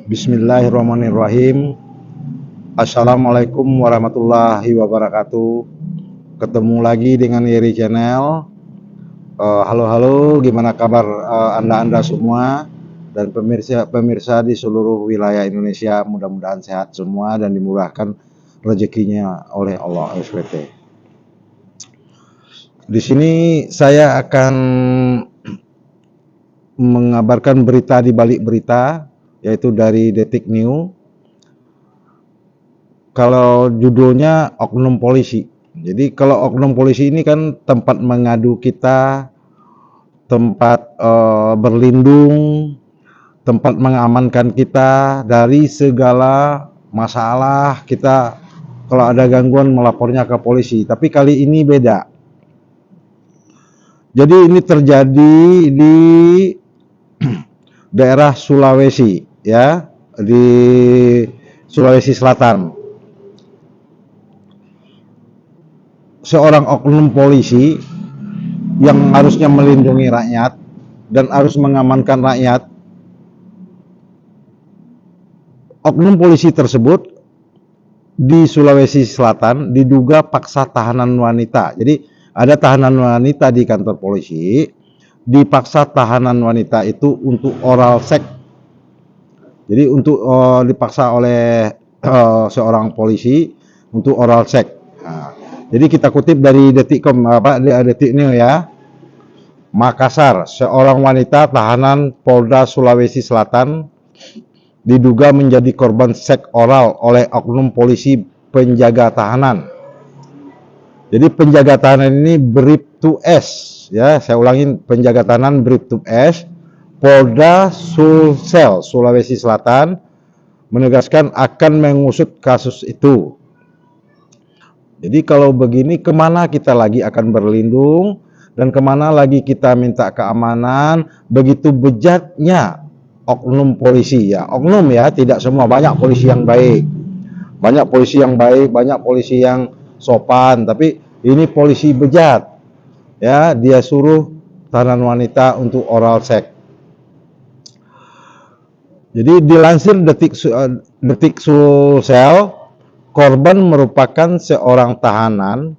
Bismillahirrahmanirrahim. Assalamualaikum warahmatullahi wabarakatuh. Ketemu lagi dengan Yeri Channel. Halo, gimana kabar anda semua dan pemirsa di seluruh wilayah Indonesia. Mudah-mudahan sehat semua dan dimurahkan rezekinya oleh Allah SWT. Di sini saya akan mengabarkan berita di balik berita, yaitu dari Detik New. Kalau judulnya oknum polisi. Jadi kalau oknum polisi ini kan tempat mengadu kita, tempat berlindung, tempat mengamankan kita dari segala masalah. Kita kalau ada gangguan melapornya ke polisi. Tapi kali ini beda. Jadi ini terjadi di daerah Sulawesi, ya, di Sulawesi Selatan. Seorang oknum polisi yang harusnya melindungi rakyat dan harus mengamankan rakyat, oknum polisi tersebut di Sulawesi Selatan diduga paksa tahanan wanita. Jadi ada tahanan wanita di kantor polisi, dipaksa tahanan wanita itu untuk oral seks. Jadi untuk dipaksa oleh seorang polisi untuk oral seks. Nah, jadi kita kutip dari Detikcom, Detik New ya. Makassar, seorang wanita tahanan Polda Sulawesi Selatan diduga menjadi korban seks oral oleh oknum polisi penjaga tahanan. Jadi penjaga tahanan ini Bribtu S, ya, saya ulangin, penjaga tahanan Bribtu S, Polda Sulsel, Sulawesi Selatan, menegaskan akan mengusut kasus itu. Jadi kalau begini, kemana kita lagi akan berlindung dan kemana lagi kita minta keamanan? Begitu bejatnya oknum polisi, ya, oknum ya, tidak semua. Banyak polisi yang baik, banyak polisi yang baik, banyak polisi yang sopan, tapi ini polisi bejat, ya. Dia suruh tahanan wanita untuk oral seks. Jadi dilansir Detik Sulsel, korban merupakan seorang tahanan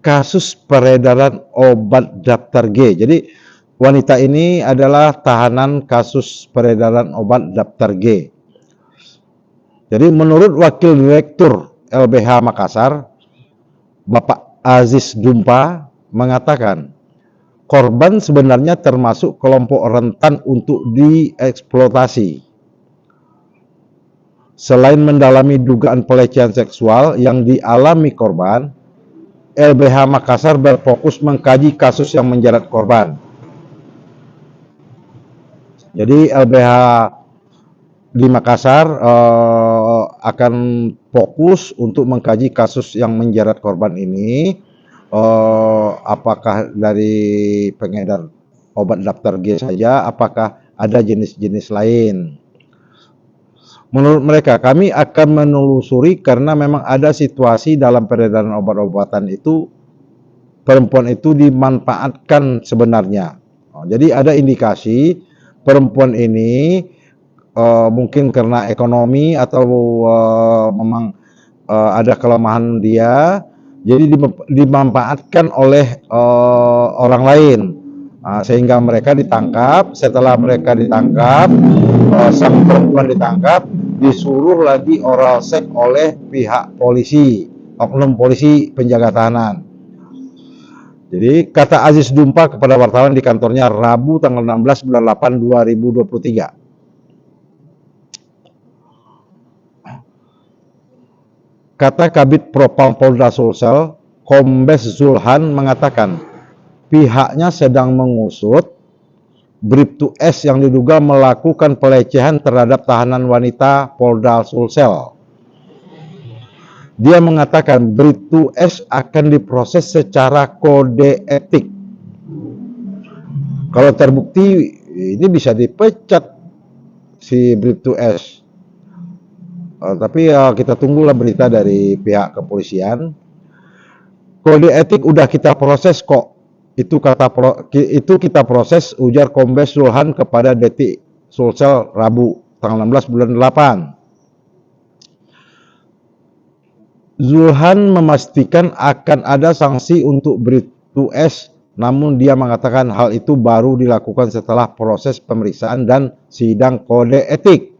kasus peredaran obat daftar G. Jadi wanita ini adalah tahanan kasus peredaran obat daftar G. Jadi menurut Wakil Direktur LBH Makassar, Bapak Aziz Dumpa, mengatakan korban sebenarnya termasuk kelompok rentan untuk dieksploitasi. Selain mendalami dugaan pelecehan seksual yang dialami korban, LBH Makassar berfokus mengkaji kasus yang menjerat korban. Jadi LBH di Makassar akan fokus untuk mengkaji kasus yang menjerat korban ini, apakah dari pengedar obat daftar G saja, apakah ada jenis-jenis lain. Menurut mereka, kami akan menelusuri karena memang ada situasi dalam peredaran obat-obatan itu, perempuan itu dimanfaatkan sebenarnya. Jadi ada indikasi perempuan ini mungkin karena ekonomi atau memang ada kelemahan dia, jadi dimanfaatkan oleh orang lain. Sehingga mereka ditangkap. Setelah mereka ditangkap, sang perempuan ditangkap, disuruh lagi oral seks oleh pihak polisi, oknum polisi penjaga tahanan. Jadi kata Aziz Dumpa kepada wartawan di kantornya Rabu tanggal 16 bulan 8 2023. Kata Kabid Propam Polda Sulsel, Kombes Zulhan, mengatakan pihaknya sedang mengusut Bribtu S yang diduga melakukan pelecehan terhadap tahanan wanita Polda Sulsel. Dia mengatakan Bribtu S akan diproses secara kode etik. Kalau terbukti, ini bisa dipecat si Bribtu S. Tapi kita tunggulah berita dari pihak kepolisian. Kode etik udah kita proses kok. Itu kita proses, ujar Kombes Zulhan kepada Detik Sulsel Rabu tanggal 16 bulan 8. Zulhan memastikan akan ada sanksi untuk Bribtu S, namun dia mengatakan hal itu baru dilakukan setelah proses pemeriksaan dan sidang kode etik.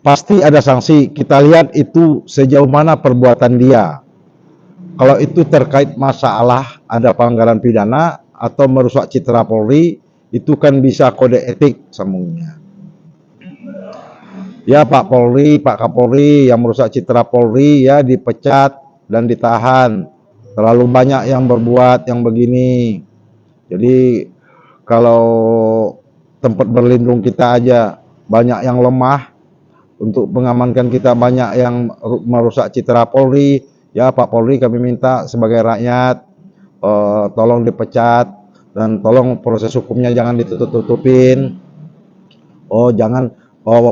Pasti ada sanksi, kita lihat itu sejauh mana perbuatan dia. Kalau itu terkait masalah ada pelanggaran pidana atau merusak citra Polri, itu kan bisa kode etik sambungnya. Ya Pak Polri, Pak Kapolri yang merusak citra Polri ya dipecat dan ditahan. Terlalu banyak yang berbuat yang begini. Jadi kalau tempat berlindung kita aja banyak yang lemah, untuk mengamankan kita banyak yang merusak citra Polri. Ya Pak Polri, kami minta sebagai rakyat tolong dipecat dan tolong proses hukumnya jangan ditutup-tutupin. Jangan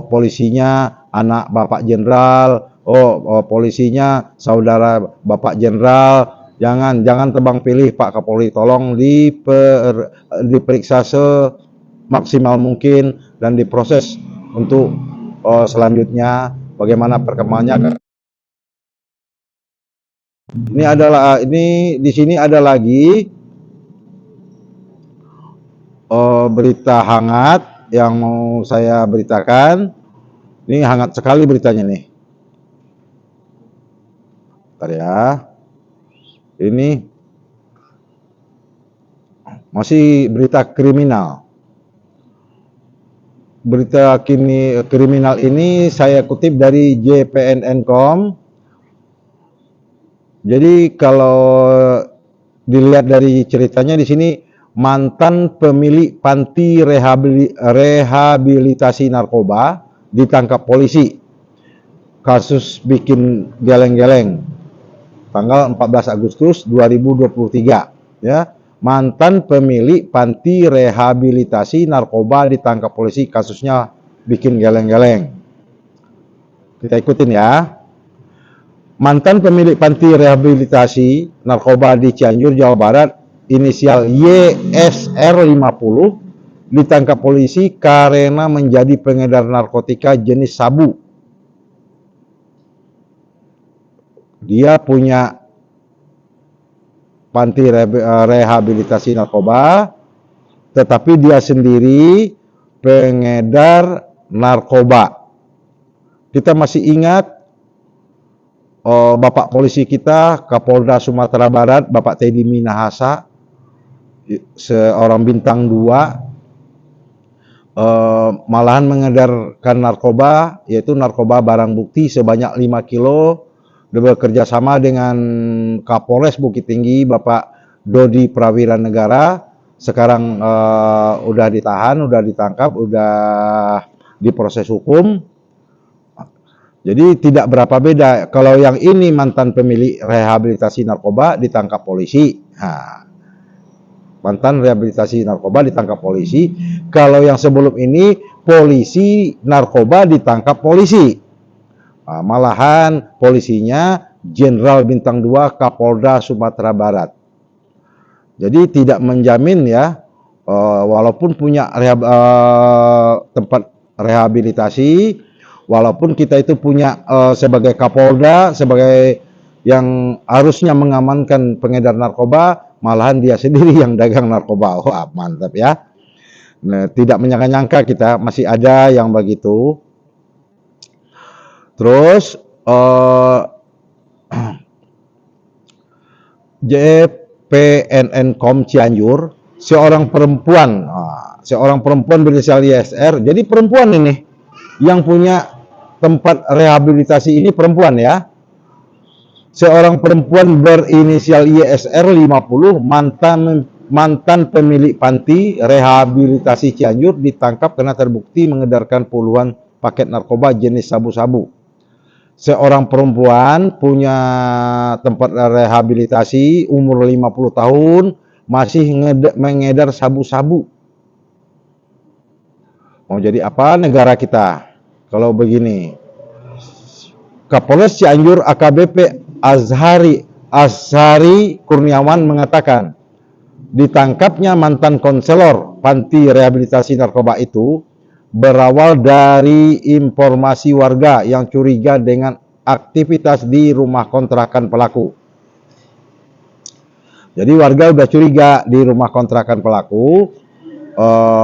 polisinya anak Bapak Jenderal, polisinya saudara Bapak Jenderal. Jangan tebang pilih Pak Kapolri, tolong diperiksa semaksimal mungkin dan diproses untuk selanjutnya bagaimana perkembangannya. Di sini ada lagi berita hangat yang mau saya beritakan. Ini hangat sekali beritanya nih. Bentar ya. Ini masih berita kriminal. Berita kriminal ini saya kutip dari jpnn.com. Jadi kalau dilihat dari ceritanya di sini, mantan pemilik panti rehabilitasi narkoba ditangkap polisi. Kasus bikin geleng-geleng. Tanggal 14 Agustus 2023, ya. Mantan pemilik panti rehabilitasi narkoba ditangkap polisi, kasusnya bikin geleng-geleng. Kita ikutin ya. Mantan pemilik panti rehabilitasi narkoba di Cianjur, Jawa Barat, inisial YSR 50, ditangkap polisi karena menjadi pengedar narkotika jenis sabu. Dia punya panti rehabilitasi narkoba, tetapi dia sendiri pengedar narkoba. Kita masih ingat Bapak polisi kita, Kapolda Sumatera Barat, Bapak Teddy Minahasa, seorang bintang 2, malahan mengedarkan narkoba, yaitu narkoba barang bukti sebanyak 5 kilo. Dia bekerja sama dengan Kapolres Bukit Tinggi, Bapak Dodi Prawira Negara. Sekarang udah ditahan, udah ditangkap, udah diproses hukum. Jadi tidak berapa beda. Kalau yang ini mantan pemilik rehabilitasi narkoba ditangkap polisi. Mantan rehabilitasi narkoba ditangkap polisi. Kalau yang sebelum ini polisi narkoba ditangkap polisi. Malahan polisinya Jenderal Bintang 2 Kapolda Sumatera Barat. Jadi tidak menjamin ya, walaupun punya tempat rehabilitasi, walaupun kita itu punya sebagai Kapolda, sebagai yang harusnya mengamankan pengedar narkoba, malahan dia sendiri yang dagang narkoba. Wah, mantap ya. Nah, tidak menyangka-nyangka kita masih ada yang begitu. Terus jpnn.com Cianjur, seorang perempuan berinisial YSR. Jadi perempuan ini yang punya tempat rehabilitasi ini, perempuan ya. Seorang perempuan berinisial YSR 50, mantan pemilik panti rehabilitasi Cianjur, ditangkap karena terbukti mengedarkan puluhan paket narkoba jenis sabu-sabu. Seorang perempuan punya tempat rehabilitasi, umur 50 tahun, masih mengedar sabu-sabu. Mau jadi apa negara kita kalau begini? Kapolres Cianjur AKBP Azhari Kurniawan mengatakan, Ditangkapnya mantan konselor panti rehabilitasi narkoba itu berawal dari informasi warga yang curiga dengan aktivitas di rumah kontrakan pelaku. Jadi warga udah curiga di rumah kontrakan pelaku,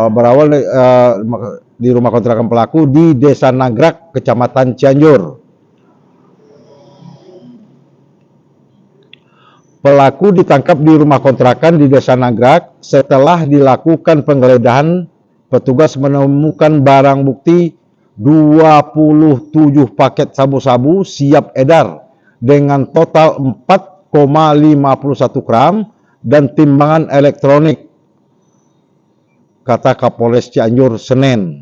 berawal di rumah kontrakan pelaku di Desa Nagrak, Kecamatan Cianjur. Pelaku ditangkap di rumah kontrakan di Desa Nagrak. Setelah dilakukan penggeledahan, petugas menemukan barang bukti 27 paket sabu-sabu siap edar dengan total 4,51 gram dan timbangan elektronik, kata Kapolres Cianjur Senin.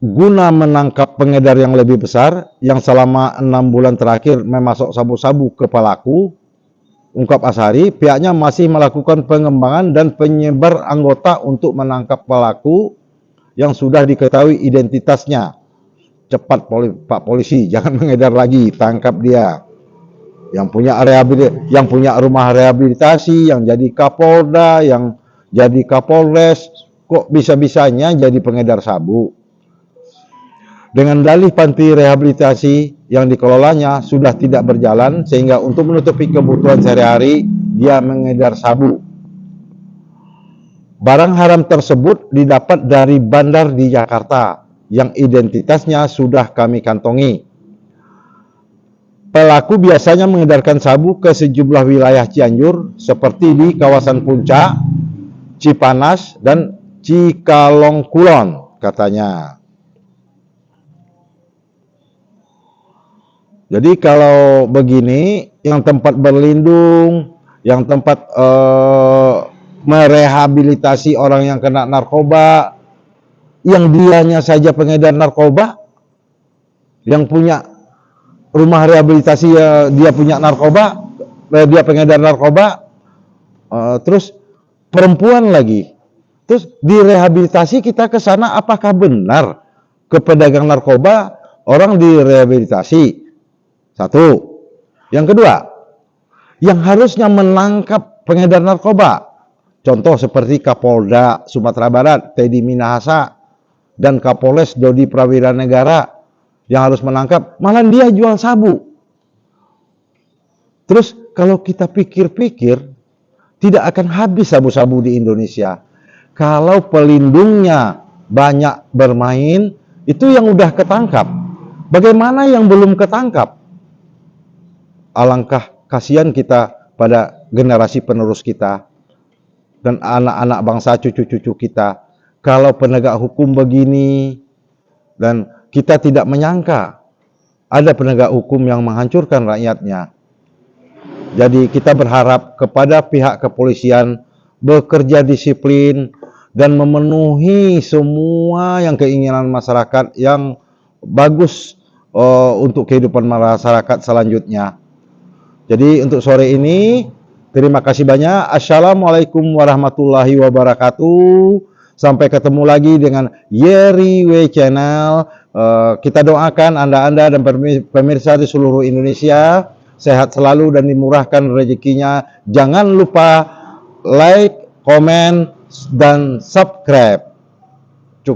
Guna menangkap pengedar yang lebih besar yang selama 6 bulan terakhir memasok sabu-sabu ke pelaku, ungkap Ashari, pihaknya masih melakukan pengembangan dan penyebar anggota untuk menangkap pelaku yang sudah diketahui identitasnya. Cepat Pak Polisi, jangan mengedar lagi, tangkap dia. Yang punya rumah rehabilitasi, yang jadi Kapolda, yang jadi Kapolres, kok bisa-bisanya jadi pengedar sabu? Dengan dalih panti rehabilitasi yang dikelolanya sudah tidak berjalan, sehingga untuk menutupi kebutuhan sehari-hari, dia mengedar sabu. Barang haram tersebut didapat dari bandar di Jakarta, yang identitasnya sudah kami kantongi. Pelaku biasanya mengedarkan sabu ke sejumlah wilayah Cianjur, seperti di kawasan Puncak, Cipanas, dan Cikalongkulon, katanya. Jadi kalau begini, yang tempat berlindung, yang tempat merehabilitasi orang yang kena narkoba, yang dianya saja pengedar narkoba, yang punya rumah rehabilitasi dia punya narkoba, dia pengedar narkoba, terus perempuan lagi, terus direhabilitasi, kita ke sana, apakah benar ke pedagang narkoba orang direhabilitasi? Satu. Yang kedua, yang harusnya menangkap pengedar narkoba, contoh seperti Kapolda Sumatera Barat Teddy Minahasa dan Kapolres Dodi Prawira Negara, yang harus menangkap, malah dia jual sabu. Terus kalau kita pikir-pikir, tidak akan habis sabu-sabu di Indonesia. Kalau pelindungnya banyak bermain, itu yang udah ketangkap. Bagaimana yang belum ketangkap? Alangkah kasihan kita pada generasi penerus kita dan anak-anak bangsa, cucu-cucu kita, kalau penegak hukum begini dan kita tidak menyangka ada penegak hukum yang menghancurkan rakyatnya. Jadi kita berharap kepada pihak kepolisian bekerja disiplin dan memenuhi semua yang keinginan masyarakat yang bagus untuk kehidupan masyarakat selanjutnya. Jadi untuk sore ini, terima kasih banyak. Assalamualaikum warahmatullahi wabarakatuh. Sampai ketemu lagi dengan Yeri W Channel. Kita doakan Anda-Anda dan pemirsa di seluruh Indonesia sehat selalu dan dimurahkan rezekinya. Jangan lupa like, komen, dan subscribe.